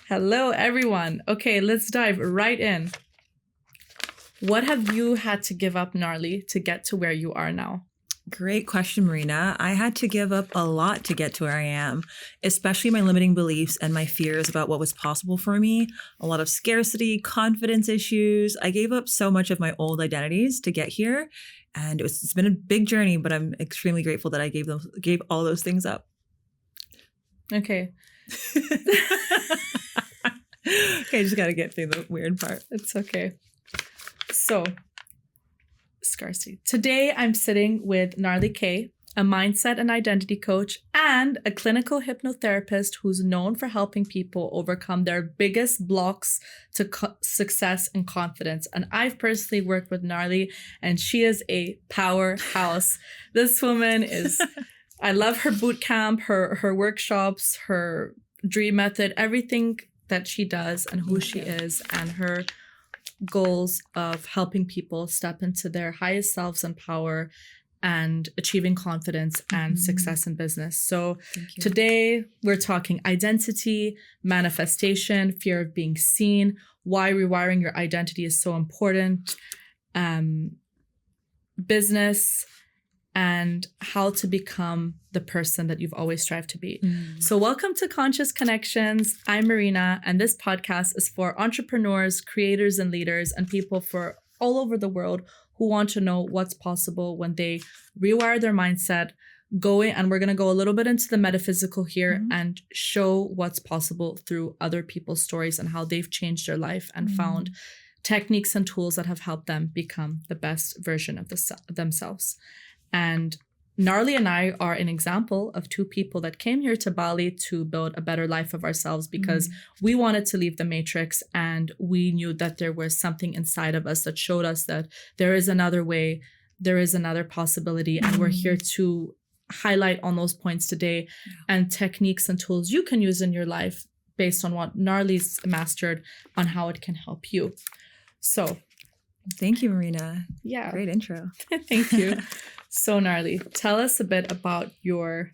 Hello, everyone. Okay, let's dive right in. What have you had to give up, Gnarly, to get to where you are now? Great question, Marina. I had to give up a lot to get to where I am, especially my limiting beliefs and my fears about what was possible for me. A lot of scarcity, confidence issues. I gave up so much of my old identities to get here. And it's been a big journey, but I'm extremely grateful that I gave all those things up. Okay. Okay, I just got to get through the weird part. It's okay. So, scarcity. Today, I'm sitting with Gnarly K, a mindset and identity coach, and a clinical hypnotherapist who's known for helping people overcome their biggest blocks to success and confidence. And I've personally worked with Gnarly, and she is a powerhouse. This woman is, I love her boot camp, her workshops, her dream method, everything that she does and who she is, and her goals of helping people step into their highest selves and power and achieving confidence and success in business. So today we're talking identity, manifestation, fear of being seen, why rewiring your identity is so important, business, and how to become the person that you've always strived to be. So welcome to Conscious Connections. I'm Marina, and this podcast is for entrepreneurs, creators, and leaders, and people for all over the world who want to know what's possible when they rewire their mindset, and we're going to go a little bit into the metaphysical here and show what's possible through other people's stories and how they've changed their life and found techniques and tools that have helped them become the best version of themselves. And Gnarly and I are an example of two people that came here to Bali to build a better life of ourselves because we wanted to leave the matrix, and we knew that there was something inside of us that showed us that there is another way, there is another possibility, and we're here to highlight on those points today and techniques and tools you can use in your life based on what Gnarly's mastered on how it can help you. So thank you, Marina. Yeah. Great intro. Thank you. So Gnarly, tell us a bit about your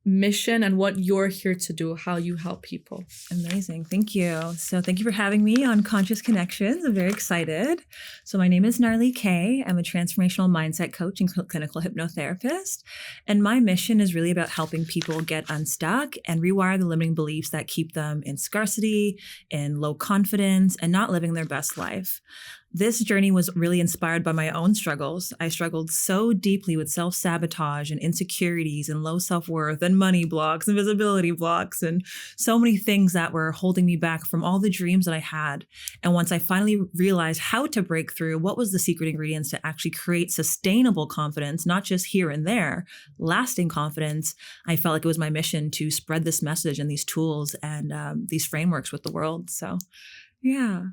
mission and what you're here to do, how you help people. Amazing. Thank you. So thank you for having me on Conscious Connections. I'm very excited. So my name is Gnarly K. I'm a transformational mindset coach and clinical hypnotherapist. And my mission is really about helping people get unstuck and rewire the limiting beliefs that keep them in scarcity, in low confidence, and not living their best life. This journey was really inspired by my own struggles. I struggled so deeply with self-sabotage and insecurities and low self-worth and money blocks and visibility blocks and so many things that were holding me back from all the dreams that I had. And once I finally realized how to break through, what was the secret ingredients to actually create sustainable confidence, not just here and there, lasting confidence, I felt like it was my mission to spread this message and these tools and these frameworks with the world. So, yeah.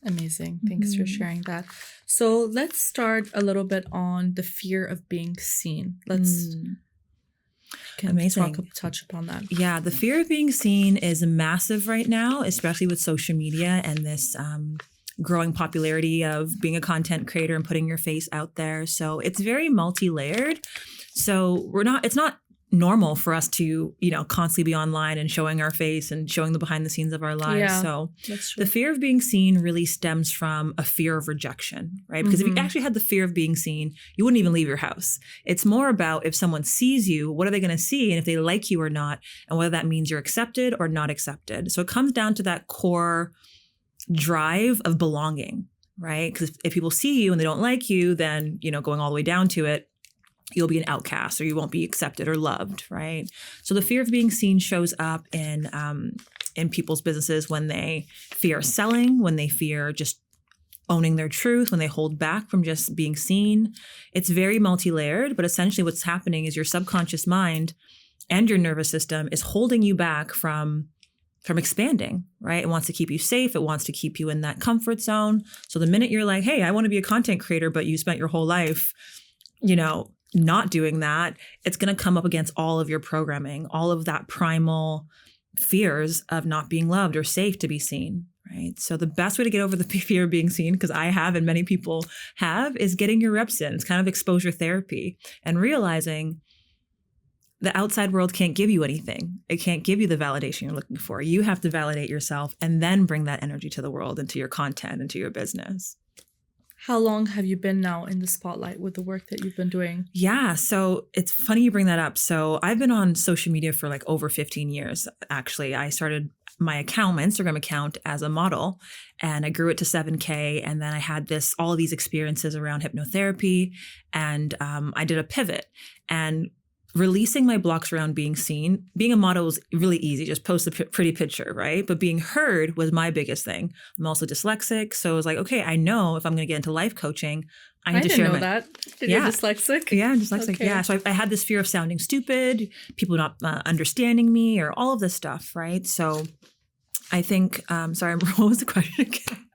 Amazing. Thanks for sharing that. So let's start a little bit on the fear of being seen. Let's touch upon that. Yeah, the fear of being seen is massive right now, especially with social media and this growing popularity of being a content creator and putting your face out there. So it's very multi-layered. So it's not normal for us to, constantly be online and showing our face and showing the behind the scenes of our lives. Yeah, so the fear of being seen really stems from a fear of rejection, right? Because if you actually had the fear of being seen, you wouldn't even leave your house. It's more about if someone sees you, what are they going to see? And if they like you or not, and whether that means you're accepted or not accepted. So it comes down to that core drive of belonging, right? Because if people see you and they don't like you, then, going all the way down to it, you'll be an outcast or you won't be accepted or loved, right? So the fear of being seen shows up in people's businesses when they fear selling, when they fear just owning their truth, when they hold back from just being seen. It's very multi-layered, but essentially what's happening is your subconscious mind and your nervous system is holding you back from expanding, right? It wants to keep you safe. It wants to keep you in that comfort zone. So the minute you're like, hey, I want to be a content creator, but you spent your whole life, not doing that, it's going to come up against all of your programming, all of that primal fears of not being loved or safe to be seen, right? So the best way to get over the fear of being seen, because I have and many people have, is getting your reps in. It's kind of exposure therapy and realizing the outside world can't give you anything. It can't give you the validation you're looking for. You have to validate yourself and then bring that energy to the world, into your content, into your business. How long have you been now in the spotlight with the work that you've been doing? Yeah, so it's funny you bring that up. So I've been on social media for like over 15 years, actually. I started my account, my Instagram account, as a model, and I grew it to 7K. And then I had all of these experiences around hypnotherapy, and I did a pivot. And releasing my blocks around being seen, being a model was really easy. Just post a pretty picture, right? But being heard was my biggest thing. I'm also dyslexic. So it was like, okay, I know if I'm going to get into life coaching, I need to share I didn't know that. You're dyslexic? Yeah, I'm dyslexic. Okay. Yeah. So I had this fear of sounding stupid, people not understanding me, or all of this stuff, right? So I think, sorry, what was the question again?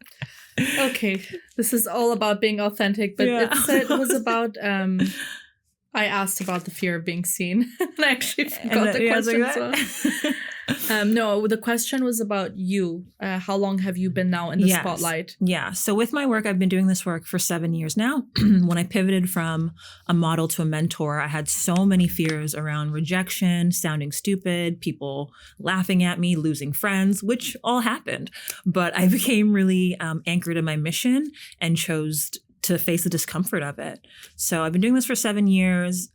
Okay. This is all about being authentic, but it was about... I asked about the fear of being seen. And I actually forgot the question as well. No, the question was about you. How long have you been now in the spotlight? Yeah. So with my work, I've been doing this work for 7 years now. When I pivoted from a model to a mentor, I had so many fears around rejection, sounding stupid, people laughing at me, losing friends, which all happened. But I became really anchored in my mission and chose to face the discomfort of it. So I've been doing this for 7 years.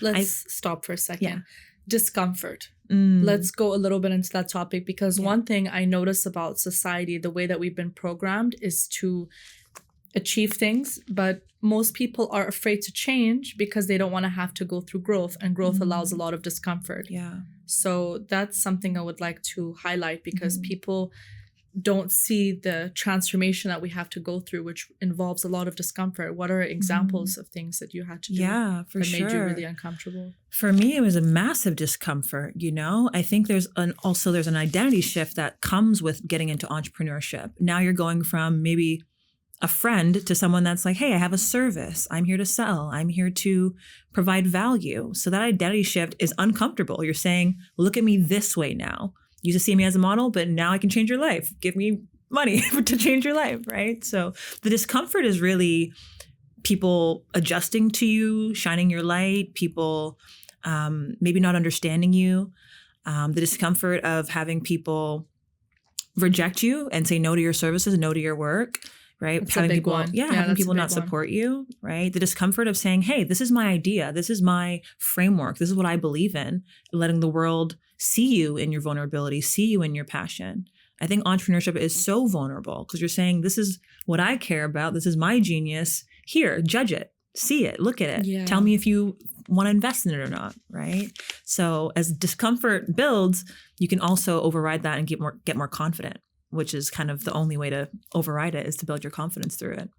Let's stop for a second. Yeah. Discomfort. Let's go a little bit into that topic, because one thing I notice about society, the way that we've been programmed, is to achieve things, but most people are afraid to change because they don't want to have to go through growth, and growth allows a lot of discomfort. Yeah. So that's something I would like to highlight, because people don't see the transformation that we have to go through, which involves a lot of discomfort. What are examples of things that you had to do that made you really uncomfortable? For me, it was a massive discomfort, I think there's an identity shift that comes with getting into entrepreneurship. Now you're going from maybe a friend to someone that's like, hey, I have a service. I'm here to sell. I'm here to provide value. So that identity shift is uncomfortable. You're saying, look at me this way now. You used to see me as a model, but now I can change your life. Give me money to change your life, right? So the discomfort is really people adjusting to you, shining your light, people maybe not understanding you, the discomfort of having people reject you and say no to your services, no to your work, right? That's having a big people, one. Having people not support you, right? The discomfort of saying, hey, this is my idea. This is my framework. This is what I believe in. Letting the world see you in your vulnerability, see you in your passion. I think entrepreneurship is so vulnerable because you're saying, this is what I care about. This is my genius. Here, judge it, see it, look at it. Yeah. Tell me if you want to invest in it or not, right? So as discomfort builds, you can also override that and get more confident, which is kind of the only way to override it, is to build your confidence through it.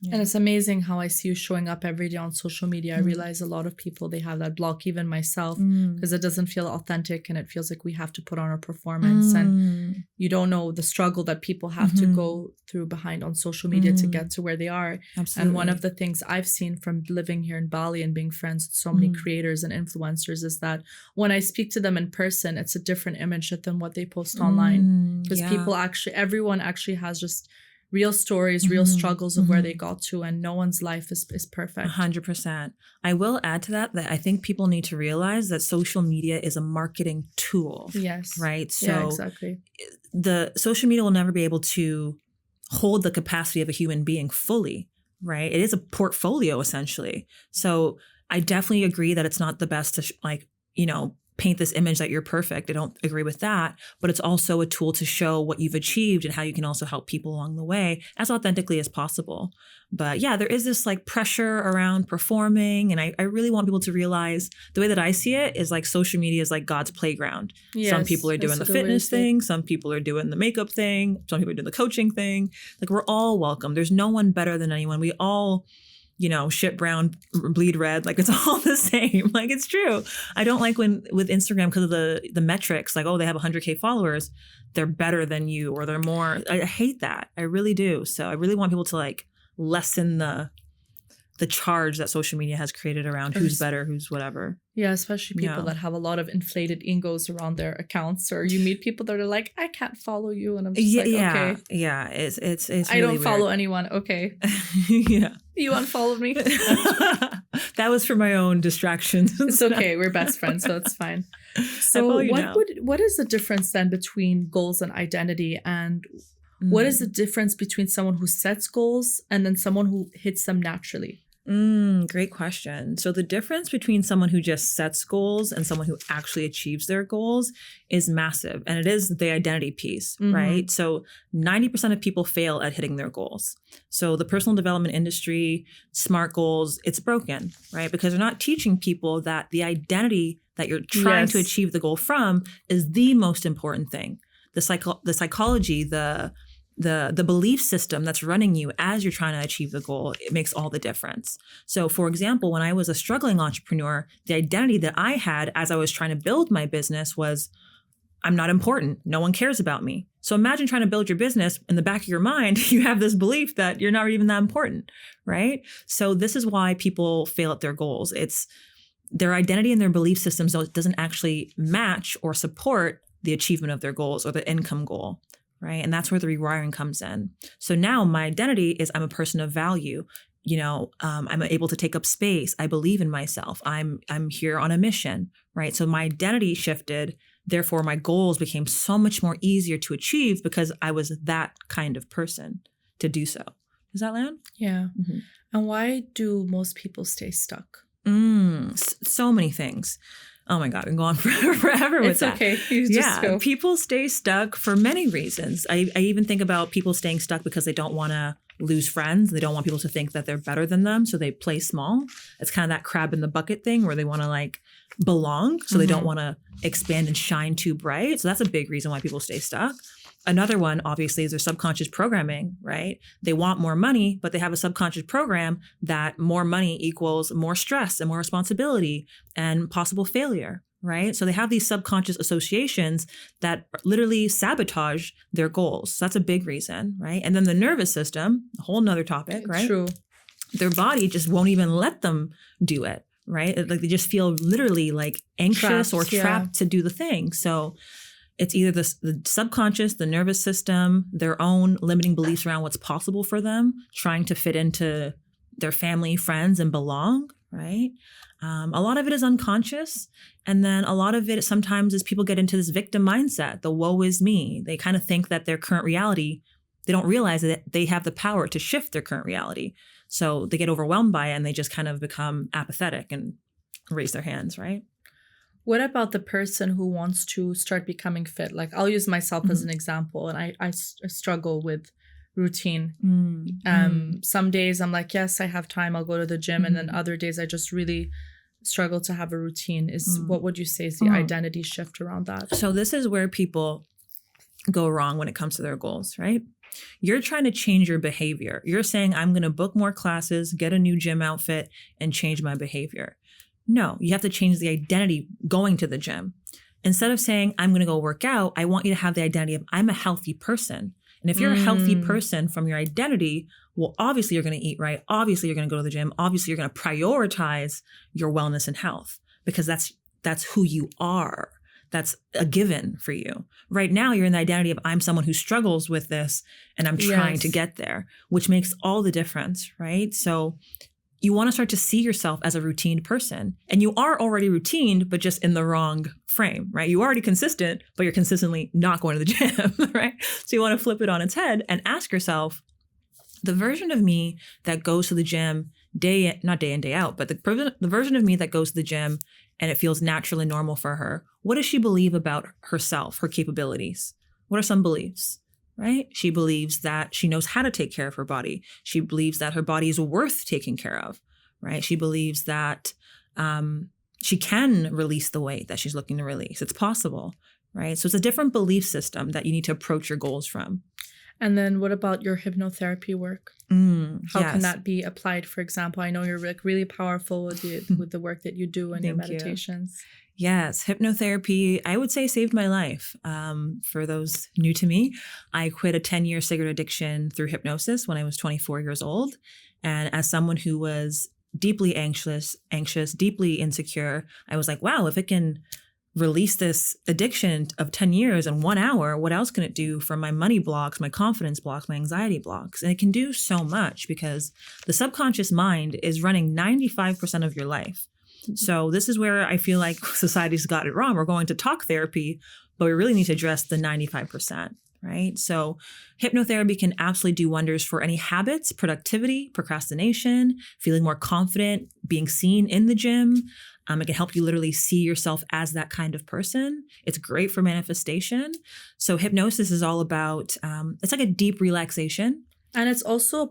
Yeah. And it's amazing how I see you showing up every day on social media. I realize a lot of people, they have that block, even myself, because it doesn't feel authentic and it feels like we have to put on a performance. And you don't know the struggle that people have to go through behind on social media to get to where they are. Absolutely. And one of the things I've seen from living here in Bali and being friends with so many creators and influencers is that when I speak to them in person, it's a different image than what they post online. Because everyone actually has just real stories, real struggles of where they got to, and no one's life is perfect. 100%. I will add to that I think people need to realize that social media is a marketing tool. Yes. Right? So yeah, exactly. The social media will never be able to hold the capacity of a human being fully, right? It is a portfolio essentially. So I definitely agree that it's not the best to paint this image that you're perfect. I don't agree with that, but it's also a tool to show what you've achieved and how you can also help people along the way as authentically as possible. But yeah, there is this pressure around performing. And I really want people to realize the way that I see it is social media is like God's playground. Yes, some people are doing the fitness thing. Some people are doing the makeup thing. Some people are doing the coaching thing. We're all welcome. There's no one better than anyone. We all shit brown, bleed red, it's all the same. It's true. I don't like when with Instagram, because of the metrics, they have 100K followers, they're better than you, or they're more. I hate that. I really do. So I really want people to lessen the the charge that social media has created around who's better, who's whatever. Yeah, especially people that have a lot of inflated egos around their accounts, or you meet people that are like, I can't follow you, and I'm just okay. Yeah, it's I really don't weird. follow anyone. Okay. Yeah. You unfollowed me. That was for my own distractions. It's okay. We're best friends, so it's fine. So what is the difference then between goals and identity, and what is the difference between someone who sets goals and then someone who hits them naturally? Great question. So the difference between someone who just sets goals and someone who actually achieves their goals is massive. And it is the identity piece, right? So 90% of people fail at hitting their goals. So the personal development industry, SMART goals, it's broken, right? Because they're not teaching people that the identity that you're trying to achieve the goal from is the most important thing. The psychology, the belief system that's running you as you're trying to achieve the goal, it makes all the difference. So for example, when I was a struggling entrepreneur, the identity that I had as I was trying to build my business was, I'm not important. No one cares about me. So imagine trying to build your business. In the back of your mind, you have this belief that you're not even that important, right? So this is why people fail at their goals. It's their identity and their belief systems doesn't actually match or support the achievement of their goals or the income goal. Right. And that's where the rewiring comes in. So now my identity is I'm a person of value. I'm able to take up space. I believe in myself. I'm here on a mission. Right. So my identity shifted. Therefore, my goals became so much more easier to achieve because I was that kind of person to do so. Does that land? Yeah. Mm-hmm. And why do most people stay stuck? So many things. Oh my God, I can go on forever with that. It's okay. You just go. People stay stuck for many reasons. I even think about people staying stuck because they don't want to lose friends. They don't want people to think that they're better than them. So they play small. It's kind of that crab in the bucket thing where they want to belong. So they don't want to expand and shine too bright. So that's a big reason why people stay stuck. Another one, obviously, is their subconscious programming, right? They want more money, but they have a subconscious program that more money equals more stress and more responsibility and possible failure, right? So they have these subconscious associations that literally sabotage their goals. So that's a big reason, right? And then the nervous system, a whole nother topic, right? True. Their body just won't even let them do it, right? They just feel literally anxious or trapped to do the thing. So it's either the subconscious, the nervous system, their own limiting beliefs around what's possible for them, trying to fit into their family, friends, and belong, right? A lot of it is unconscious. And then a lot of it sometimes is people get into this victim mindset, the woe is me. They kind of think that their current reality, they don't realize that they have the power to shift their current reality. So they get overwhelmed by it and they just kind of become apathetic and raise their hands, right? What about the person who wants to start becoming fit? I'll use myself as an example, and I struggle with routine. Some days I'm like, yes, I have time, I'll go to the gym. And then other days I just really struggle to have a routine. What would you say is the identity shift around that? So this is where people go wrong when it comes to their goals, right? You're trying to change your behavior. You're saying, I'm going to book more classes, get a new gym outfit, and change my behavior. No, you have to change the identity going to the gym. Instead of saying, I'm going to go work out, I want you to have the identity of I'm a healthy person. And if you're a healthy person from your identity, well, obviously you're going to eat right. Obviously you're going to go to the gym. Obviously you're going to prioritize your wellness and health because that's who you are. That's a given for you. Right now, you're in the identity of I'm someone who struggles with this and I'm trying to get there, which makes all the difference, right? So you want to start to see yourself as a routine person. And you are already routined, but just in the wrong frame, right? You're already consistent, but you're consistently not going to the gym, right? So you want to flip it on its head and ask yourself, the version of me that goes to the gym not day in, day out, but the version of me that goes to the gym and it feels natural and normal for her, what does she believe about herself, her capabilities? What are some beliefs? Right? She believes that she knows how to take care of her body. She believes that her body is worth taking care of, right? She believes that she can release the weight that she's looking to release. It's possible, right? So it's a different belief system that you need to approach your goals from. And then what about your hypnotherapy work? How can that be applied? For example, I know you're really powerful with the work that you do and your meditations. Yes, hypnotherapy, I would say, saved my life. For those new to me, I quit a 10-year cigarette addiction through hypnosis when I was 24 years old. And as someone who was deeply anxious, deeply insecure, I was like, wow, if it can release this addiction of 10 years in 1 hour, what else can it do for my money blocks, my confidence blocks, my anxiety blocks? And it can do so much because the subconscious mind is running 95% of your life. So this is where I feel like society's got it wrong. We're going to talk therapy, but we really need to address the 95%. Right? So hypnotherapy can absolutely do wonders for any habits, productivity, procrastination, feeling more confident, being seen in the gym. It can help you literally see yourself as that kind of person. It's great for manifestation. So hypnosis is all about, it's like a deep relaxation. And it's also a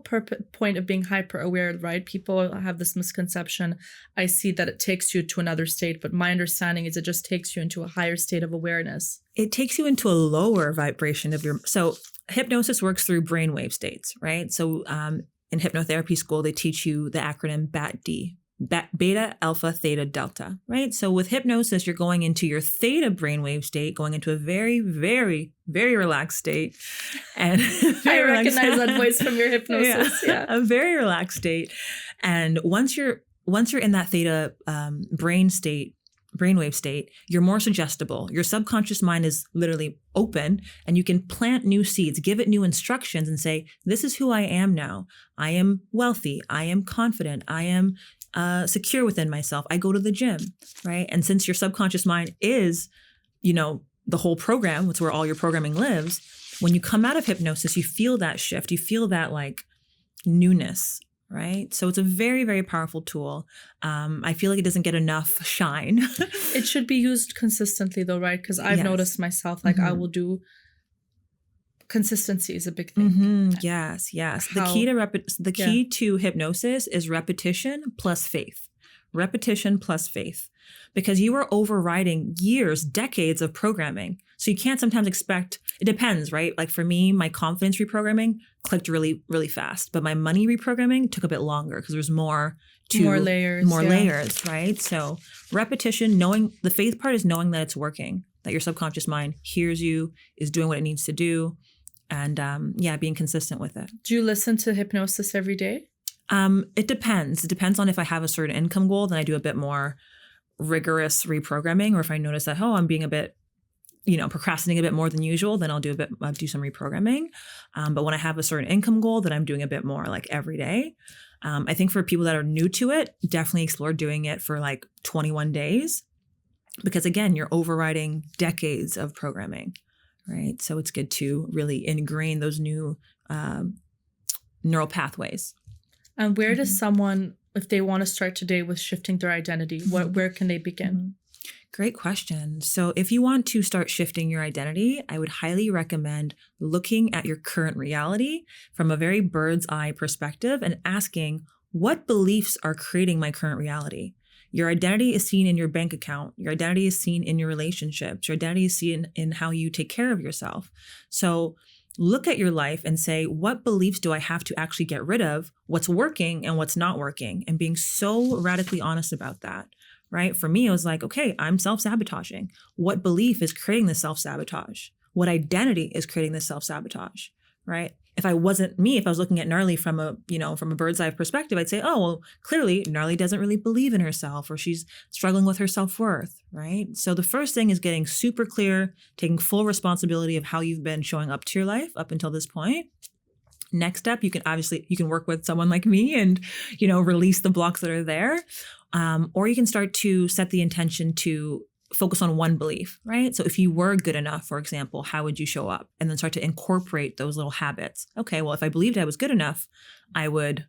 point of being hyper aware, right? People have this misconception. I see that it takes you to another state, but my understanding is it just takes you into a higher state of awareness. It takes you into a lower vibration of your, so hypnosis works through brainwave states, right? So in hypnotherapy school, they teach you the acronym BAT-D. Beta, alpha, theta, delta, right? So with hypnosis, you're going into your theta brainwave state, going into a very, very, very relaxed state. And I recognize that voice from your hypnosis. Yeah. A very relaxed state. And once you're in that theta brainwave state, you're more suggestible. Your subconscious mind is literally open and you can plant new seeds, give it new instructions and say, this is who I am now. I am wealthy. I am confident. I am secure within myself. I go to the gym, right? And since your subconscious mind is, the whole program, it's where all your programming lives. When you come out of hypnosis, you feel that shift. You feel that like newness, right? So it's a very, very powerful tool. I feel like it doesn't get enough shine. It should be used consistently though, right? Because I've noticed myself, like I will do consistency is a big thing. Mm-hmm. Yes. The key to hypnosis is repetition plus faith. Repetition plus faith. Because you are overriding years, decades of programming. So you can't sometimes expect, it depends, right? Like for me, my confidence reprogramming clicked really, really fast. But my money reprogramming took a bit longer because there's more layers, right? So repetition, knowing the faith part is knowing that it's working, that your subconscious mind hears you, is doing what it needs to do. And being consistent with it. Do you listen to hypnosis every day? It depends. It depends on if I have a certain income goal, then I do a bit more rigorous reprogramming. Or if I notice that, I'm being a bit, procrastinating a bit more than usual, then I'll do some reprogramming. But when I have a certain income goal, then I'm doing a bit more like every day. I think for people that are new to it, definitely explore doing it for like 21 days. Because again, you're overriding decades of programming. Right. So it's good to really ingrain those new neural pathways. And where does someone, if they want to start today with shifting their identity, where can they begin? Great question. So if you want to start shifting your identity, I would highly recommend looking at your current reality from a very bird's eye perspective and asking, what beliefs are creating my current reality? Your identity is seen in your bank account. Your identity is seen in your relationships. Your identity is seen in how you take care of yourself. So look at your life and say, what beliefs do I have to actually get rid of? What's working and what's not working? And being so radically honest about that, right? For me, it was like, okay, I'm self-sabotaging. What belief is creating this self-sabotage? What identity is creating this self-sabotage, right? If I wasn't me, if I was looking at Gnarly from a bird's eye perspective, I'd say, oh, well, clearly Gnarly doesn't really believe in herself or she's struggling with her self-worth, right? So the first thing is getting super clear, taking full responsibility of how you've been showing up to your life up until this point. Next step, you can work with someone like me and, release the blocks that are there. Or you can start to set the intention to focus on one belief, right? So if you were good enough, for example, how would you show up? And then start to incorporate those little habits. Okay, well, if I believed I was good enough, I would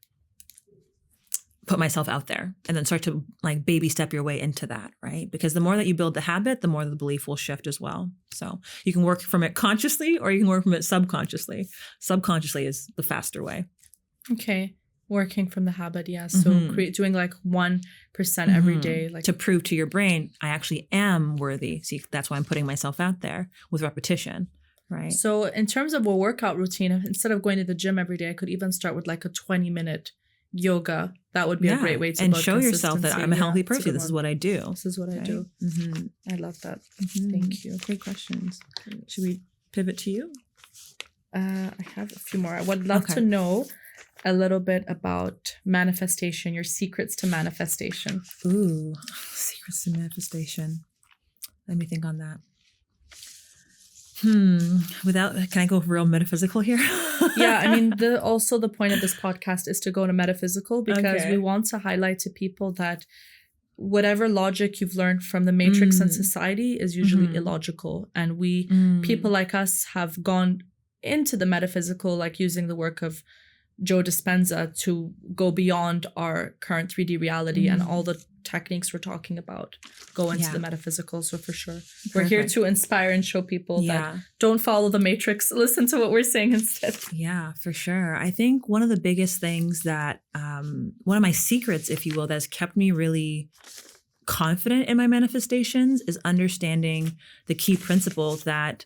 put myself out there and then start to like baby step your way into that, right? Because the more that you build the habit, the more the belief will shift as well. So you can work from it consciously or you can work from it subconsciously. Subconsciously is the faster way. Okay. Working from the habit, yeah. So doing like 1% every day. Like to prove to your brain, I actually am worthy. See, that's why I'm putting myself out there with repetition, right? So in terms of a workout routine, instead of going to the gym every day, I could even start with like a 20-minute yoga. That would be a great way to and show yourself that I'm a healthy person. This is what I do. This is what I do. I love that. Thank you. Great questions. Should we pivot to you? I have a few more. I would love to know a little bit about manifestation, your secrets to manifestation. Ooh, secrets to manifestation. Let me think on that. Can I go real metaphysical here? Yeah, I mean, the point of this podcast is to go to metaphysical, because we want to highlight to people that whatever logic you've learned from the matrix and society is usually illogical. And people like us have gone into the metaphysical, like using the work of Joe Dispenza to go beyond our current 3D reality, and all the techniques we're talking about go into the metaphysical. So for sure, we're here to inspire and show people that don't follow the matrix. Listen to what we're saying instead. Yeah, for sure. I think one of the biggest things that, one of my secrets, if you will, that has kept me really confident in my manifestations is understanding the key principle that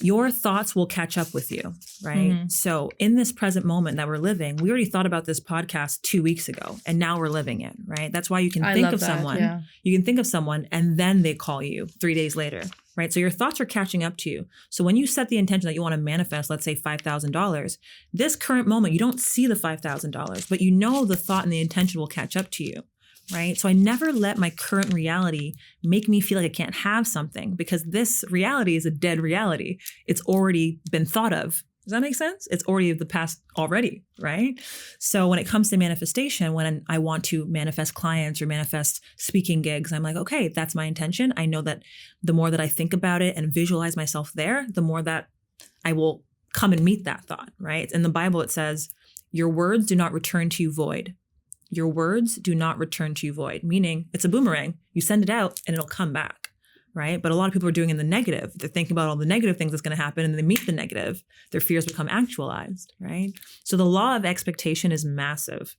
your thoughts will catch up with you, right? So in this present moment that we're living, we already thought about this podcast 2 weeks ago, and now we're living it, right? That's why you can think of someone. Yeah. You can think of someone and then they call you 3 days later, right? So your thoughts are catching up to you. So when you set the intention that you want to manifest, let's say $5,000, this current moment, you don't see the $5,000, but you know the thought and the intention will catch up to you. Right. So I never let my current reality make me feel like I can't have something, because this reality is a dead reality. It's already been thought of. Does that make sense? It's already of the past already. Right. So when it comes to manifestation, when I want to manifest clients or manifest speaking gigs, I'm like, okay, that's my intention. I know that the more that I think about it and visualize myself there, the more that I will come and meet that thought. Right. In the Bible, it says, your words do not return to you void. Your words do not return to you void, meaning it's a boomerang. You send it out and it'll come back, right? But a lot of people are doing in the negative. They're thinking about all the negative things that's going to happen, and they meet the negative. Their fears become actualized, right? So the law of expectation is massive.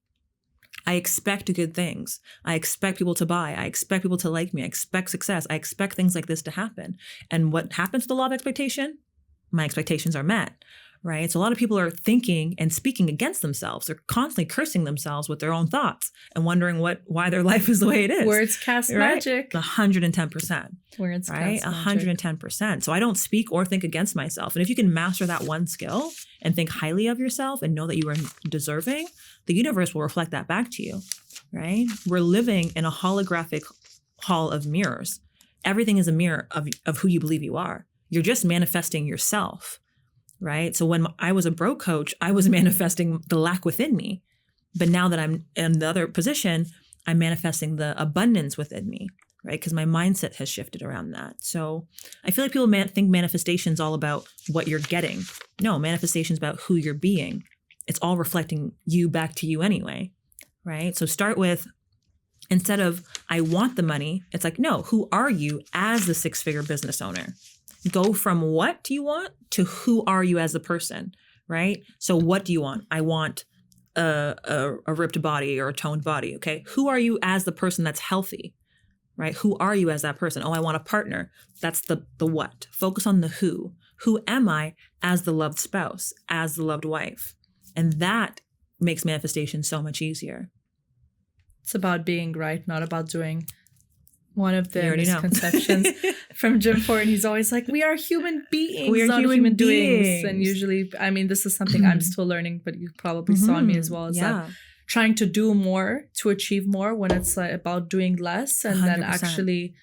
I expect good things. I expect people to buy. I expect people to like me. I expect success. I expect things like this to happen. And what happens to the law of expectation? My expectations are met. Right. So a lot of people are thinking and speaking against themselves. They're constantly cursing themselves with their own thoughts and wondering why their life is the way it is. Words cast magic. 110%. Words right? cast magic. 110%. So I don't speak or think against myself. And if you can master that one skill and think highly of yourself and know that you are deserving, the universe will reflect that back to you. Right. We're living in a holographic hall of mirrors. Everything is a mirror of who you believe you are. You're just manifesting yourself. Right. So when I was a broke coach, I was manifesting the lack within me. But now that I'm in the other position, I'm manifesting the abundance within me. Right. Because my mindset has shifted around that. So I feel like people think manifestation is all about what you're getting. No, manifestation is about who you're being. It's all reflecting you back to you anyway. Right. So start with, instead of I want the money, it's like, no, who are you as the 6-figure business owner? Go from what do you want to who are you as a person, right? So what do you want? I want a ripped body or a toned body, okay? Who are you as the person that's healthy, right? Who are you as that person? Oh, I want a partner. That's the what. Focus on the who. Who am I as the loved spouse, as the loved wife? And that makes manifestation so much easier. It's about being right, not about doing. One of the misconceptions from Jim Fortin, he's always like, we are human beings, we are not human doings. And usually, I mean, this is something I'm still learning, but you probably saw in me as well, is that trying to do more to achieve more when it's like about doing less, and 100%. Then actually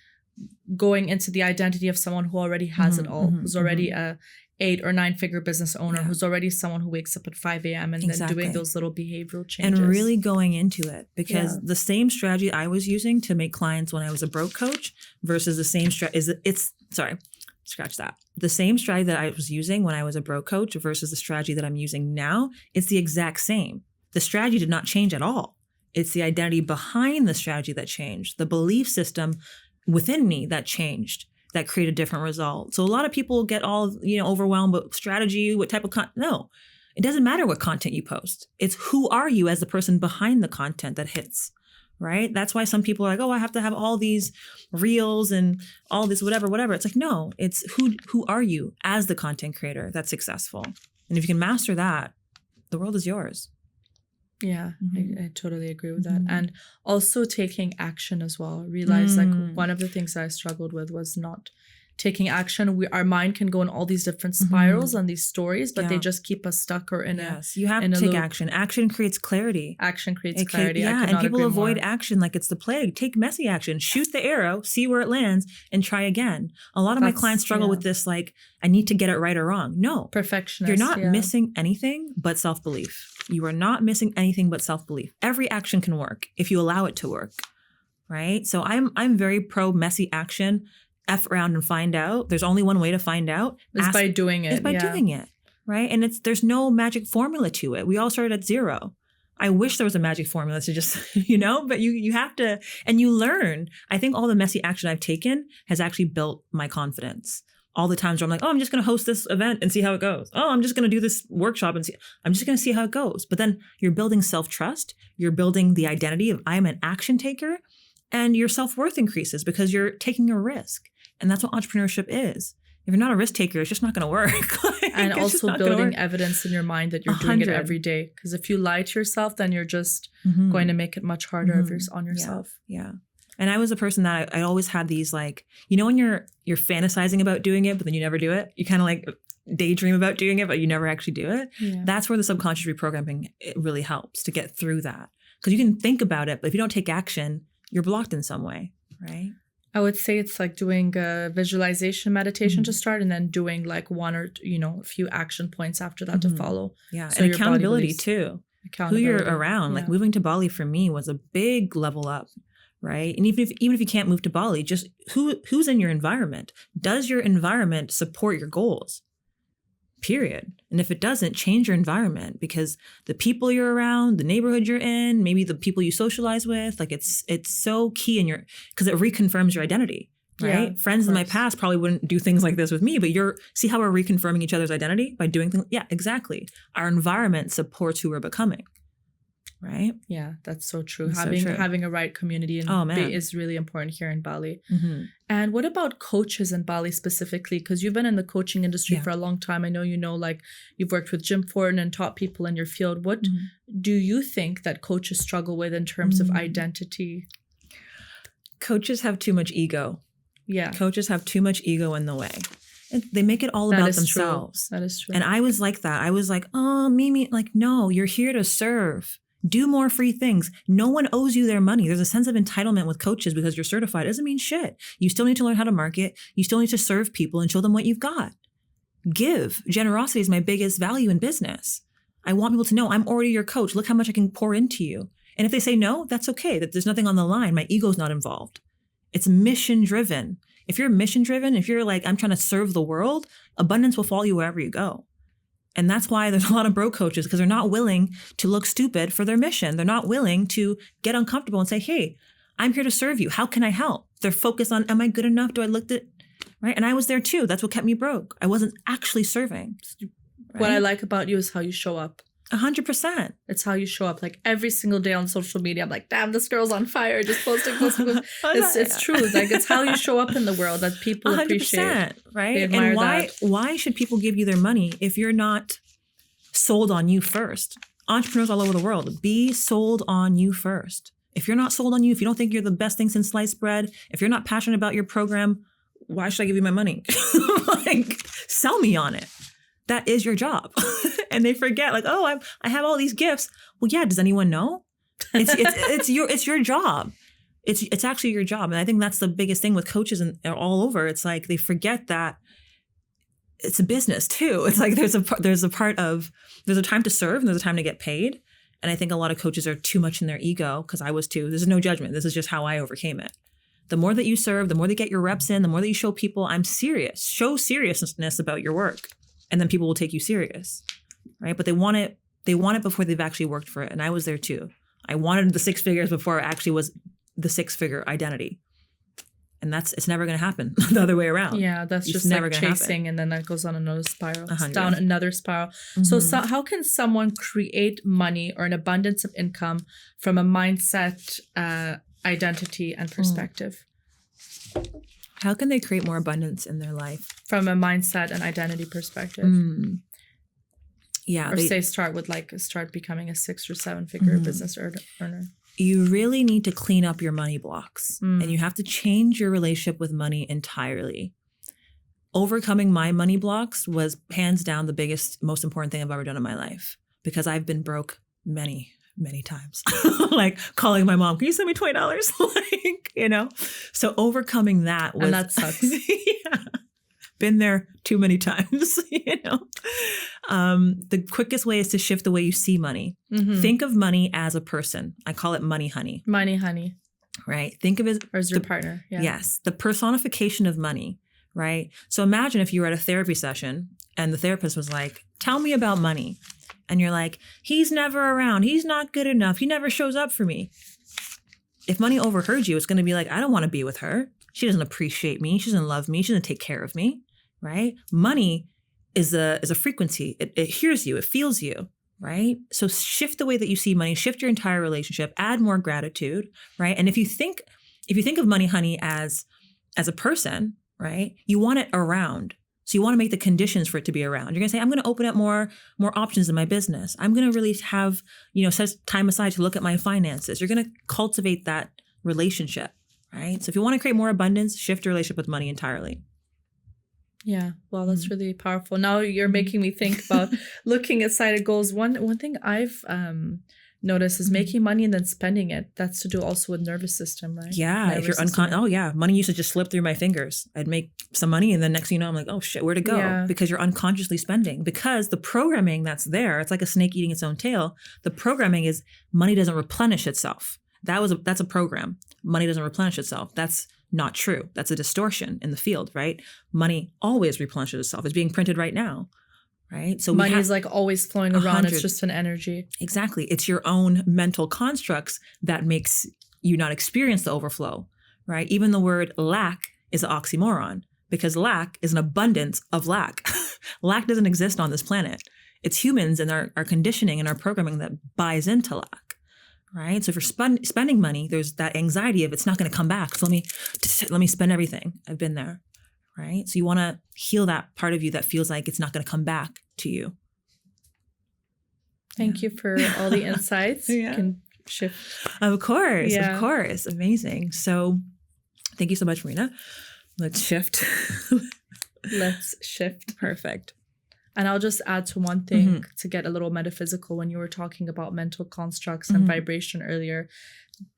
going into the identity of someone who already has it all, who's already a 8 or 9-figure business owner, who's already someone who wakes up at 5 a.m. and then doing those little behavioral changes. And really going into it, because the same strategy I was using to make clients when I was a broke coach versus the same the same strategy that I was using when I was a broke coach versus the strategy that I'm using now, it's the exact same. The strategy did not change at all. It's the identity behind the strategy that changed, the belief system within me that changed, that create a different result. So a lot of people get all, overwhelmed with strategy, what type of content. No, it doesn't matter what content you post. It's who are you as the person behind the content that hits, right? That's why some people are like, oh, I have to have all these reels and all this, whatever. It's like, no, it's who are you as the content creator that's successful. And if you can master that, the world is yours. Yeah, I totally agree with that. And also taking action as well. Realize like one of the things I struggled with was not taking action, our mind can go in all these different spirals and these stories, but they just keep us stuck or in a you have to take action. Action creates clarity. Action creates clarity. And people avoid action like it's the plague. Take messy action. Shoot the arrow, see where it lands, and try again. A lot of my clients struggle with this, like, I need to get it right or wrong. No. Perfectionist. You're not missing anything but self-belief. You are not missing anything but self-belief. Every action can work if you allow it to work. Right? So I'm very pro messy action. F around and find out. There's only one way to find out. It's by doing it. It's by doing it. Right? And there's no magic formula to it. We all started at zero. I wish there was a magic formula to just, but you have to, and you learn. I think all the messy action I've taken has actually built my confidence. All the times where I'm like, oh, I'm just going to host this event and see how it goes. Oh, I'm just going to do this workshop and I'm just going to see how it goes. But then you're building self-trust. You're building the identity of I'm an action taker, and your self-worth increases because you're taking a risk. And that's what entrepreneurship is. If you're not a risk taker, it's just not going to work. And also building evidence in your mind that you're doing it every day. Because if you lie to yourself, then you're just going to make it much harder on yourself. Yeah. And I was a person that I always had these, like, when you're fantasizing about doing it, but then you never do it. You kind of like daydream about doing it, but you never actually do it. Yeah. That's where the subconscious reprogramming really helps to get through that. Because you can think about it, but if you don't take action, you're blocked in some way, right? I would say it's like doing a visualization meditation to start, and then doing like one or a few action points after that to follow. Yeah, so and accountability too. Who you're around. Like moving to Bali for me was a big level up, right? And even if you can't move to Bali, just who's in your environment? Does your environment support your goals? Period. And if it doesn't, change your environment, because the people you're around, the neighborhood you're in, maybe the people you socialize with, like it's so key because it reconfirms your identity, right? Yeah, friends in my past probably wouldn't do things like this with me, but see how we're reconfirming each other's identity by doing things? Yeah, exactly. Our environment supports who we're becoming. Right? Yeah, that's so true. Having a right community is really important here in Bali. And what about coaches in Bali specifically? Because you've been in the coaching industry for a long time. I know like you've worked with Jim Fortin and taught people in your field. What do you think that coaches struggle with in terms of identity? Coaches have too much ego. Yeah. Coaches have too much ego in the way. And they make it all about themselves. That is true. And I was like that. I was like, oh, Mimi, like, no, you're here to serve. Do more free things. No one owes you their money. There's a sense of entitlement with coaches because you're certified. It doesn't mean shit. You still need to learn how to market. You still need to serve people and show them what you've got. Give. Generosity is my biggest value in business. I want people to know I'm already your coach. Look how much I can pour into you. And if they say no, that's okay. That there's nothing on the line. My ego's not involved. It's mission driven. If you're mission driven, if you're like, I'm trying to serve the world, abundance will follow you wherever you go. And that's why there's a lot of broke coaches, because they're not willing to look stupid for their mission. They're not willing to get uncomfortable and say, hey, I'm here to serve you. How can I help? They're focused on, am I good enough? Do I look it? Right? And I was there too. That's what kept me broke. I wasn't actually serving. Right? What I like about you is how you show up. 100%. It's how you show up. Like every single day on social media, I'm like, damn, this girl's on fire. Just posting. It's true. Like it's how you show up in the world that people 100%, appreciate. Right? And why should people give you their money if you're not sold on you first? Entrepreneurs all over the world, be sold on you first. If you're not sold on you, if you don't think you're the best thing since sliced bread, if you're not passionate about your program, why should I give you my money? Like, sell me on it. That is your job. And they forget, like, oh, I have all these gifts. Well, yeah, does anyone know? It's your job. It's actually your job. And I think that's the biggest thing with coaches and all over. It's like they forget that it's a business too. It's like there's a time to serve and there's a time to get paid. And I think a lot of coaches are too much in their ego, because I was too. This is no judgment. This is just how I overcame it. The more that you serve, the more they get your reps in, the more that you show people I'm serious. Show seriousness about your work. And then people will take you serious, right? But they want it before they've actually worked for it. And I was there too. I wanted the 6 figures before it actually was the 6-figure identity. And it's never going to happen the other way around. Yeah, that's just never like chasing happen. And then that goes on another spiral. It's down another spiral. Mm-hmm. So how can someone create money or an abundance of income from a mindset, identity, and perspective? How can they create more abundance in their life? From a mindset and identity perspective. Yeah. Or start becoming a 6 or 7 figure business earner. You really need to clean up your money blocks. And you have to change your relationship with money entirely. overcoming my money blocks was hands down the biggest, most important thing I've ever done in my life, because I've been broke many times. Like calling my mom, can you send me $20? Like, you know, so overcoming that was, and that sucks. Yeah, been there too many times, you know. The quickest way is to shift the way you see money. Mm-hmm. Think of money as a person. I call it money honey. Money honey. Right? Think of it or as your partner. Yeah. Yes. The personification of money, right? So imagine if you were at a therapy session and the therapist was like, tell me about money. And you're like, he's never around. He's not good enough. He never shows up for me. If money overheard you, it's going to be like, I don't want to be with her. She doesn't appreciate me. She doesn't love me. She doesn't take care of me, right? Money is a frequency. It hears you. It feels you, right? So shift the way that you see money. Shift your entire relationship. Add more gratitude, right? And if you think of money honey as a person, right? You want it around. So you want to make the conditions for it to be around. You're going to say, I'm going to open up more options in my business. I'm going to really have, set time aside to look at my finances. You're going to cultivate that relationship, right? So if you want to create more abundance, shift your relationship with money entirely. Yeah. Well, that's really powerful. Now you're making me think about looking at cited goals. One thing I've noticed is making money and then spending it. That's to do also with nervous system, right? Yeah. If you're unconscious, money used to just slip through my fingers. I'd make some money and then next thing you know, I'm like, oh shit, where'd it go? Yeah. Because you're unconsciously spending. Because the programming that's there, it's like a snake eating its own tail. The programming is money doesn't replenish itself. That's a program. Money doesn't replenish itself. That's not true. That's a distortion in the field, right? Money always replenishes itself. It's being printed right now. Right. So money is like always flowing around. It's just an energy. Exactly. It's your own mental constructs that makes you not experience the overflow. Right. Even the word lack is an oxymoron because lack is an abundance of lack. Lack doesn't exist on this planet. It's humans and our conditioning and our programming that buys into lack. Right. So if you're spending money, there's that anxiety of it's not going to come back. So let me spend everything. I've been there. Right. So you want to heal that part of you that feels like it's not going to come back to you. Thank you for all the insights. You can shift. Of course. Amazing. So thank you so much, Marina. Let's shift. Let's shift. Perfect. And I'll just add to one thing to get a little metaphysical. When you were talking about mental constructs and vibration earlier,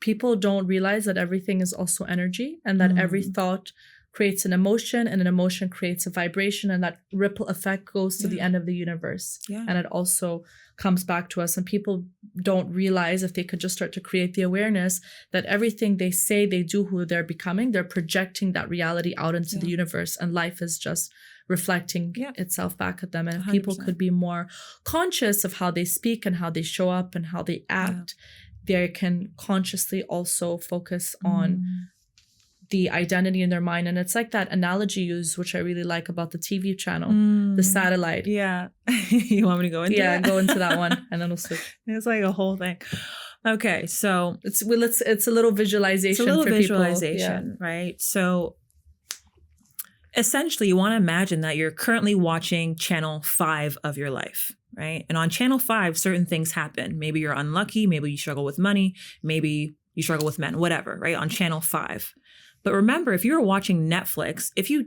people don't realize that everything is also energy and that every thought creates an emotion and an emotion creates a vibration and that ripple effect goes to the end of the universe. Yeah. And it also comes back to us. And people don't realize if they could just start to create the awareness that everything they say, they do, who they're becoming, they're projecting that reality out into the universe and life is just reflecting itself back at them. And if 100%. People could be more conscious of how they speak and how they show up and how they act, they can consciously also focus on the identity in their mind. And it's like that analogy used, which I really like about the TV channel, the satellite. Yeah. You want me to go into that? Yeah, go into that one and then we'll switch. It's like a whole thing. Okay. So it's a little visualization. It's a little visualization, right? So essentially you want to imagine that you're currently watching channel 5 of your life, right? And on channel 5, certain things happen. Maybe you're unlucky. Maybe you struggle with money. Maybe you struggle with men, whatever, right? On channel 5. But remember, if you were watching Netflix, if you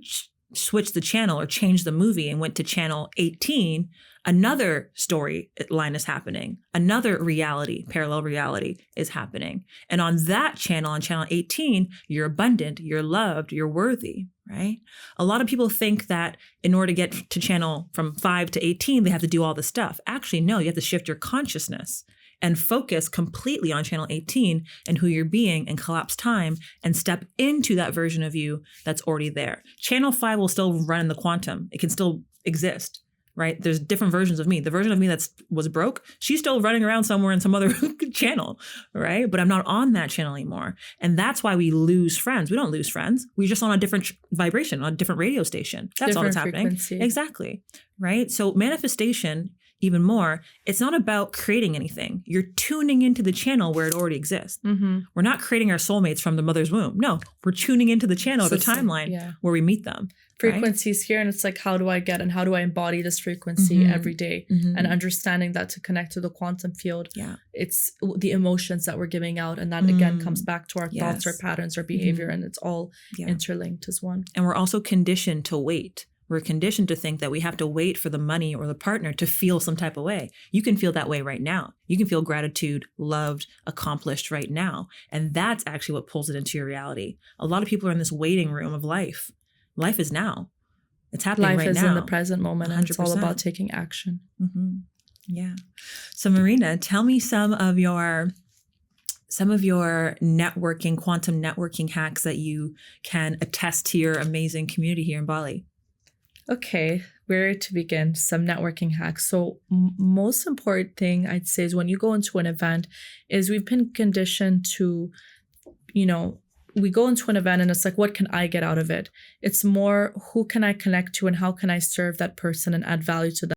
switched the channel or changed the movie and went to channel 18, another story line is happening. Another reality, parallel reality is happening. And on that channel, on channel 18, you're abundant, you're loved, you're worthy, right? A lot of people think that in order to get to channel from 5 to 18, they have to do all this stuff. Actually, no, you have to shift your consciousness and focus completely on channel 18 and who you're being and collapse time and step into that version of you that's already there. Channel 5 will still run in the quantum. It can still exist, right? There's different versions of me. The version of me that was broke, she's still running around somewhere in some other channel, right? But I'm not on that channel anymore. And that's why we lose friends. We don't lose friends. We're just on a different vibration, on a different radio station. That's all that's happening. Frequency. Exactly, right? So manifestation, even more, it's not about creating anything. You're tuning into the channel where it already exists. We're not creating our soulmates from the mother's womb. No, we're tuning into the channel, the timeline where we meet them. Frequencies here, and it's like, how do I get and how do I embody this frequency every day? And understanding that to connect to the quantum field, it's the emotions that we're giving out. And that again comes back to our thoughts, our patterns, our behavior, and it's all interlinked as one. And we're also conditioned to wait. We're conditioned to think that we have to wait for the money or the partner to feel some type of way. You can feel that way right now. You can feel gratitude, loved, accomplished right now. And that's actually what pulls it into your reality. A lot of people are in this waiting room of life. Life is now. It's happening right now. Life is in the present moment, and it's all 100%. about taking action. Mm-hmm. Yeah. So Marina, tell me some of your networking, quantum networking hacks that you can attest to your amazing community here in Bali. Okay, where to begin? Some networking hacks. So most important thing I'd say is when you go into an event is we've been conditioned to, we go into an event and it's like, what can I get out of it? It's more, who can I connect to and how can I serve that person and add value to